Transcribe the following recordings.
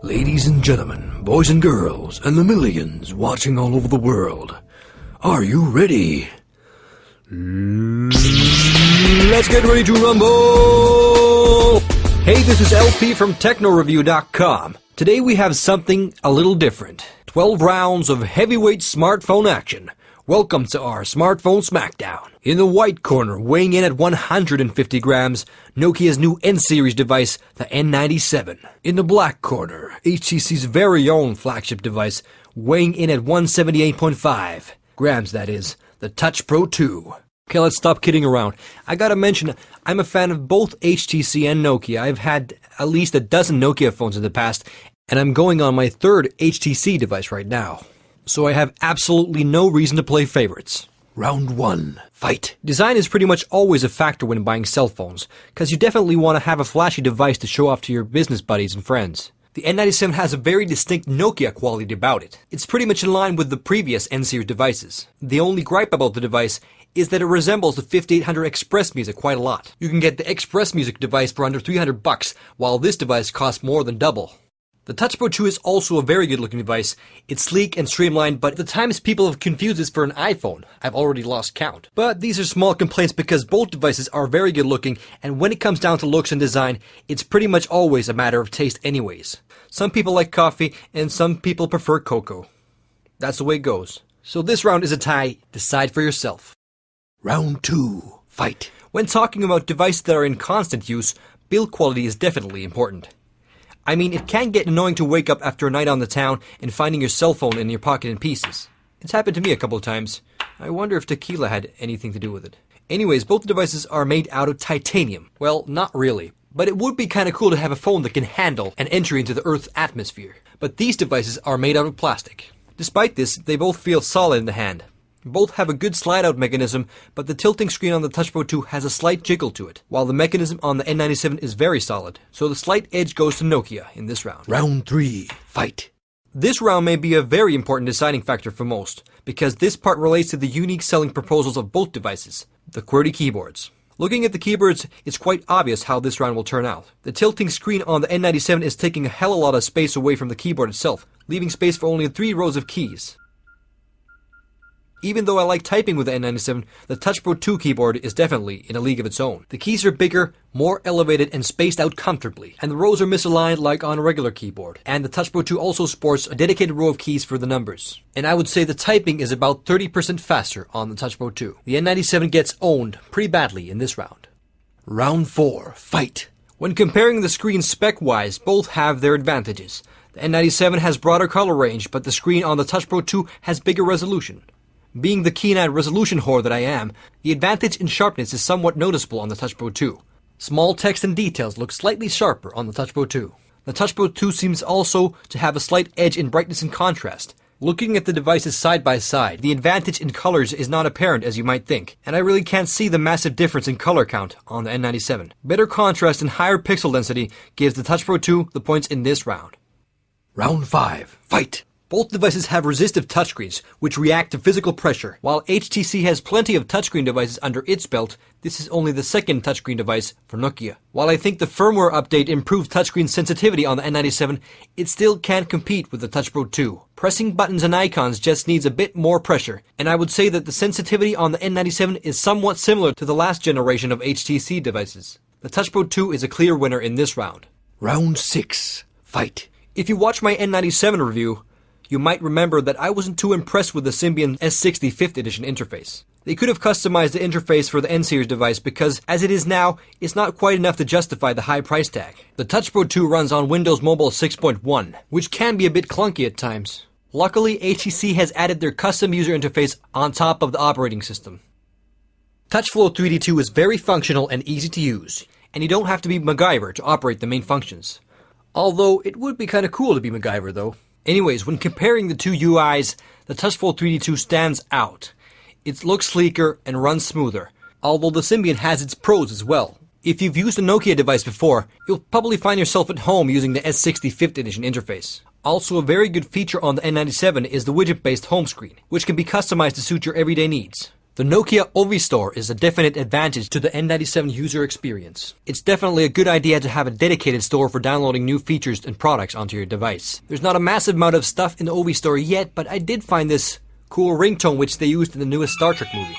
Ladies and gentlemen, boys and girls, and the millions watching all over the world, are you ready? Let's get ready to rumble! Hey, this is LP from TechnoReview.com. Today we have something a little different. 12 rounds of heavyweight smartphone action. Welcome to our smartphone smackdown. In the white corner, weighing in at 150 grams, Nokia's new N-series device, the N97. In the black corner, HTC's very own flagship device, weighing in at 178.5 grams, that is, the Touch Pro2. Okay, let's stop kidding around. I gotta mention, I'm a fan of both HTC and Nokia. I've had at least a dozen Nokia phones in the past, and I'm going on my third HTC device right now. So I have absolutely no reason to play favorites. Round 1. Fight. Design is pretty much always a factor when buying cell phones, because you definitely want to have a flashy device to show off to your business buddies and friends. The N97 has a very distinct Nokia quality about it. It's pretty much in line with the previous N-series devices. The only gripe about the device is that it resembles the 5800 Express Music quite a lot. You can get the Express Music device for under $300, while this device costs more than double. The Touch Pro 2 is also a very good looking device. It's sleek and streamlined, but the times people have confused this for an iPhone, I've already lost count. But these are small complaints because both devices are very good looking, and when it comes down to looks and design, it's pretty much always a matter of taste anyways. Some people like coffee, and some people prefer cocoa. That's the way it goes. So this round is a tie. Decide for yourself. Round 2. Fight. When talking about devices that are in constant use, build quality is definitely important. I mean, it can get annoying to wake up after a night on the town and finding your cell phone in your pocket in pieces. It's happened to me a couple of times. I wonder if tequila had anything to do with it. Anyways, both devices are made out of titanium. Well, not really. But it would be kinda cool to have a phone that can handle an entry into the Earth's atmosphere. But these devices are made out of plastic. Despite this, they both feel solid in the hand. Both have a good slide-out mechanism, but the tilting screen on the Touch Pro 2 has a slight jiggle to it, while the mechanism on the N97 is very solid. So the slight edge goes to Nokia in this round. Round 3. Fight. This round may be a very important deciding factor for most, because this part relates to the unique selling proposals of both devices, the QWERTY keyboards. Looking at the keyboards, it's quite obvious how this round will turn out. The tilting screen on the N97 is taking a hell of a lot of space away from the keyboard itself, leaving space for only 3 rows of keys. Even though I like typing with the N97, the Touch Pro 2 keyboard is definitely in a league of its own. The keys are bigger, more elevated, and spaced out comfortably, and the rows are misaligned like on a regular keyboard. And the Touch Pro 2 also sports a dedicated row of keys for the numbers. And I would say the typing is about 30% faster on the Touch Pro 2. The N97 gets owned pretty badly in this round. Round 4. Fight. When comparing the screens spec-wise, both have their advantages. The N97 has broader color range, but the screen on the Touch Pro 2 has bigger resolution. Being the keen-eyed resolution whore that I am, the advantage in sharpness is somewhat noticeable on the Touch Pro 2. Small text and details look slightly sharper on the Touch Pro 2. The Touch Pro 2 seems also to have a slight edge in brightness and contrast. Looking at the devices side by side, the advantage in colors is not apparent as you might think, and I really can't see the massive difference in color count on the N97. Better contrast and higher pixel density gives the Touch Pro 2 the points in this round. Round 5. Fight! Both devices have resistive touchscreens, which react to physical pressure. While HTC has plenty of touchscreen devices under its belt, this is only the second touchscreen device for Nokia. While I think the firmware update improved touchscreen sensitivity on the N97, it still can't compete with the Touch Pro 2. Pressing buttons and icons just needs a bit more pressure, and I would say that the sensitivity on the N97 is somewhat similar to the last generation of HTC devices. The Touch Pro 2 is a clear winner in this round. Round 6. Fight. If you watch my N97 review, you might remember that I wasn't too impressed with the Symbian S60 5th edition interface. They could have customized the interface for the N-series device because, as it is now, it's not quite enough to justify the high price tag. The Touch Pro 2 runs on Windows Mobile 6.1, which can be a bit clunky at times. Luckily, HTC has added their custom user interface on top of the operating system. TouchFlow 3D2 is very functional and easy to use, and you don't have to be MacGyver to operate the main functions. Although, it would be kinda cool to be MacGyver though. Anyways, when comparing the two UIs, the TouchFlow 3D2 stands out. It looks sleeker and runs smoother, although the Symbian has its pros as well. If you've used a Nokia device before, you'll probably find yourself at home using the S60 5th edition interface. Also, a very good feature on the N97 is the widget-based home screen, which can be customized to suit your everyday needs. The Nokia Store is a definite advantage to the N97 user experience. It's definitely a good idea to have a dedicated store for downloading new features and products onto your device. There's not a massive amount of stuff in the Store yet, but I did find this cool ringtone which they used in the newest Star Trek movie.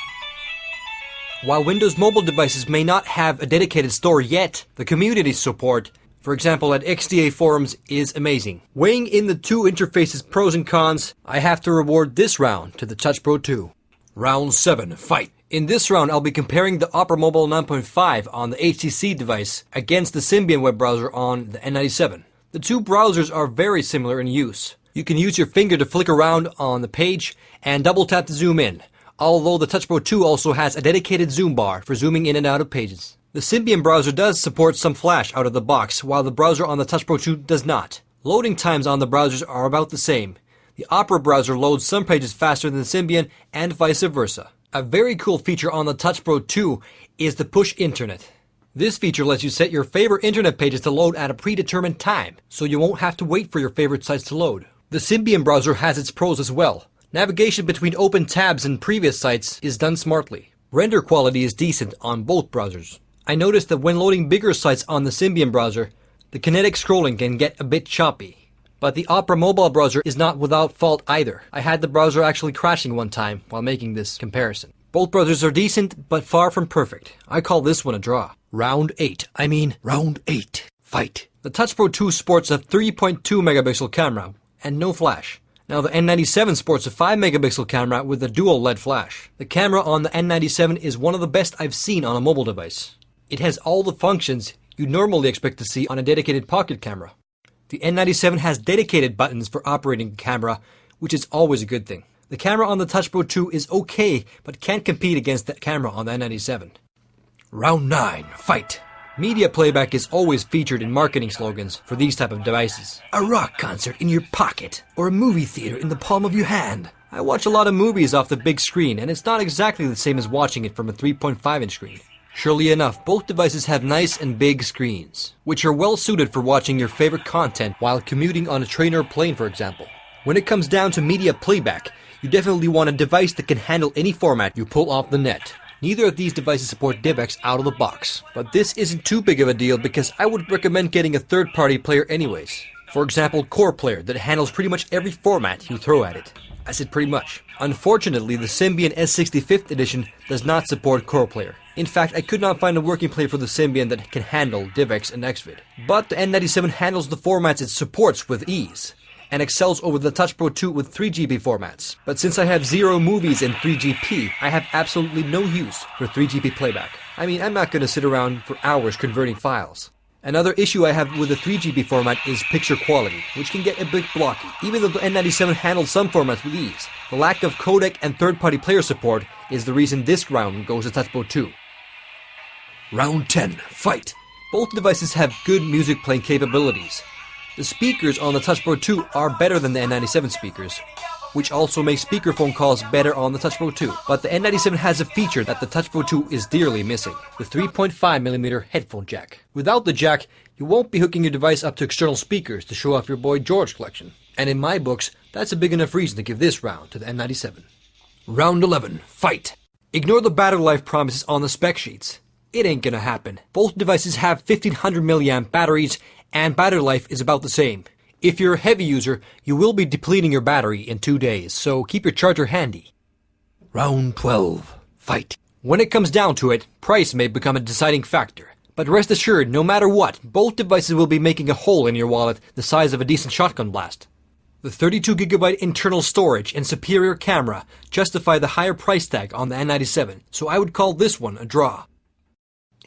While Windows mobile devices may not have a dedicated store yet, the community support, for example at XDA forums, is amazing. Weighing in the two interfaces' pros and cons, I have to reward this round to the Touch Pro 2. Round 7, fight! In this round, I'll be comparing the Opera Mobile 9.5 on the HTC device against the Symbian web browser on the N97. The two browsers are very similar in use. You can use your finger to flick around on the page and double tap to zoom in, although the Touch Pro 2 also has a dedicated zoom bar for zooming in and out of pages. The Symbian browser does support some flash out of the box, while the browser on the Touch Pro 2 does not. Loading times on the browsers are about the same. The Opera browser loads some pages faster than the Symbian, and vice versa. A very cool feature on the Touch Pro 2 is the push internet. This feature lets you set your favorite internet pages to load at a predetermined time, so you won't have to wait for your favorite sites to load. The Symbian browser has its pros as well. Navigation between open tabs and previous sites is done smartly. Render quality is decent on both browsers. I noticed that when loading bigger sites on the Symbian browser, the kinetic scrolling can get a bit choppy. But the Opera mobile browser is not without fault either. I had the browser actually crashing one time while making this comparison. Both browsers are decent, but far from perfect. I call this one a draw. Round 8. Fight! The Touch Pro 2 sports a 3.2 megapixel camera and no flash. Now the N97 sports a 5 megapixel camera with a dual LED flash. The camera on the N97 is one of the best I've seen on a mobile device. It has all the functions you'd normally expect to see on a dedicated pocket camera. The N97 has dedicated buttons for operating the camera, which is always a good thing. The camera on the Touch Pro 2 is okay, but can't compete against the camera on the N97. Round 9, fight! Media playback is always featured in marketing slogans for these type of devices. A rock concert in your pocket, or a movie theater in the palm of your hand. I watch a lot of movies off the big screen, and it's not exactly the same as watching it from a 3.5-inch screen. Surely enough, both devices have nice and big screens, which are well suited for watching your favorite content while commuting on a train or plane, for example. When it comes down to media playback, you definitely want a device that can handle any format you pull off the net. Neither of these devices support DivX out of the box, but this isn't too big of a deal because I would recommend getting a third-party player anyways. For example, Core Player that handles pretty much every format you throw at it. I said pretty much. Unfortunately, the Symbian S65th edition does not support Core Player. In fact, I could not find a working player for the Symbian that can handle DivX and Xvid. But the N97 handles the formats it supports with ease, and excels over the Touch Pro 2 with 3GP formats. But since I have 0 movies in 3GP, I have absolutely no use for 3GP playback. I mean, I'm not going to sit around for hours converting files. Another issue I have with the 3GP format is picture quality, which can get a bit blocky. Even though the N97 handles some formats with ease, the lack of codec and third-party player support is the reason this round goes to Touch Pro 2. Round 10, fight! Both devices have good music playing capabilities. The speakers on the Touch Pro 2 are better than the N97 speakers, which also makes speakerphone calls better on the Touch Pro 2. But the N97 has a feature that the Touch Pro 2 is dearly missing, the 3.5mm headphone jack. Without the jack, you won't be hooking your device up to external speakers to show off your Boy George collection. And in my books, that's a big enough reason to give this round to the N97. Round 11, fight! Ignore the battery life promises on the spec sheets. It ain't gonna happen. Both devices have 1500 mAh batteries, and battery life is about the same. If you're a heavy user, you will be depleting your battery in 2 days, so keep your charger handy. Round 12, fight! When it comes down to it, price may become a deciding factor. But rest assured, no matter what, both devices will be making a hole in your wallet the size of a decent shotgun blast. The 32GB internal storage and superior camera justify the higher price tag on the N97, so I would call this one a draw.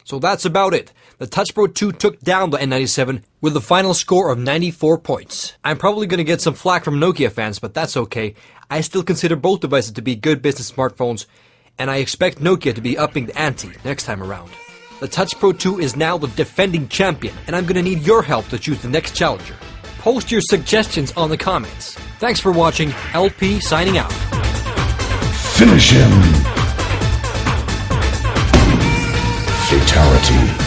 So that's about it. The Touch Pro 2 took down the N97 with a final score of 94 points. I'm probably going to get some flack from Nokia fans, but that's okay. I still consider both devices to be good business smartphones, and I expect Nokia to be upping the ante next time around. The Touch Pro 2 is now the defending champion, and I'm going to need your help to choose the next challenger. Post your suggestions on the comments. Thanks for watching. LP signing out. Finish him! Fatality.